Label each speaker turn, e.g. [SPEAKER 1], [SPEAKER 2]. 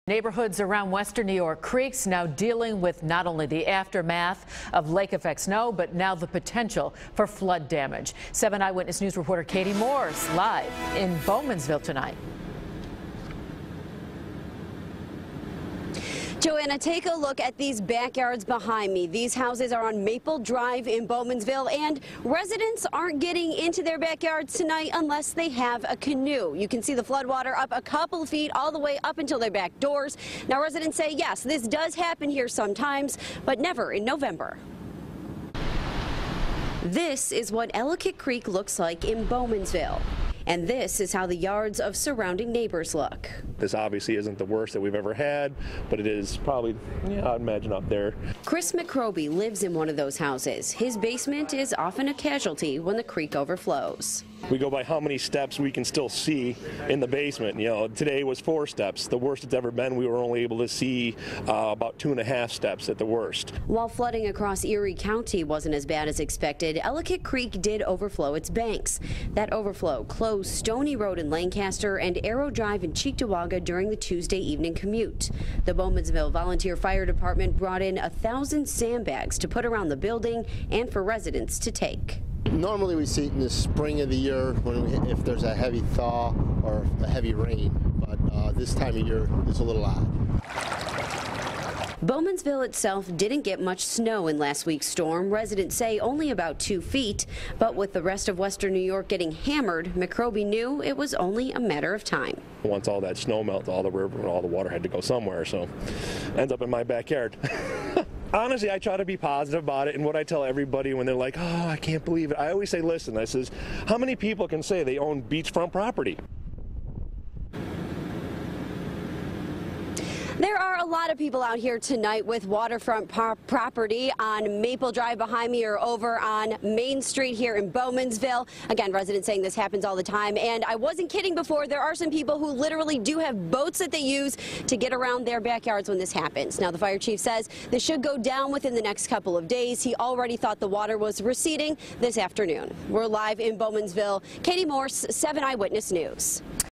[SPEAKER 1] Neighborhoods around western New York creeks now dealing with not only the aftermath of lake effect snow, but now the potential for flood damage. 7 Eyewitness News reporter Katie Morse live in Bowmansville tonight.
[SPEAKER 2] Joanna, take a look at these backyards behind me. These houses are on Maple Drive in Bowmansville, and residents aren't getting into their backyards tonight unless they have a canoe. You can see the floodwater up a couple of feet all the way up until their back doors. Now, residents say, yes, this does happen here sometimes, but never in November. This is what Ellicott Creek looks like in Bowmansville. And this is how the yards of surrounding neighbors look.
[SPEAKER 3] This obviously isn't the worst that we've ever had, but it is probably, I'd imagine up there. Chris
[SPEAKER 2] McCroby lives in one of those houses. His basement is often a casualty when the creek overflows.
[SPEAKER 3] We go by how many steps we can still see in the basement. Today was 4 steps. The worst it's ever been, we were only able to see about 2.5 steps at the worst.
[SPEAKER 2] While flooding across Erie County wasn't as bad as expected, Ellicott Creek did overflow its banks. That overflow closed Stony Road in Lancaster and Arrow Drive in Cheektowaga during the Tuesday evening commute. The Bowmansville Volunteer Fire Department brought in 1,000 sandbags to put around the building and for residents to take.
[SPEAKER 4] Normally we see it in the spring of the year if there's a heavy thaw or a heavy rain, but this time of year it's a little odd.
[SPEAKER 2] Bowmansville itself didn't get much snow in last week's storm. Residents say only about 2 feet, but with the rest of western New York getting hammered, McCroby knew it was only a matter of time.
[SPEAKER 3] Once all that snow melts, all the river and all the water had to go somewhere, so ends up in my backyard. Honestly, I try to be positive about it, and what I tell everybody when they're like, oh, I can't believe it, I always say, listen, I says, how many people can say they own beachfront property?
[SPEAKER 2] There are a lot of people out here tonight with waterfront property on Maple Drive behind me or over on Main Street here in Bowmansville. Again, residents saying this happens all the time, and I wasn't kidding before. There are some people who literally do have boats that they use to get around their backyards when this happens. Now, the fire chief says this should go down within the next couple of days. He already thought the water was receding this afternoon. We're live in Bowmansville. Katie Morse, 7 Eyewitness News.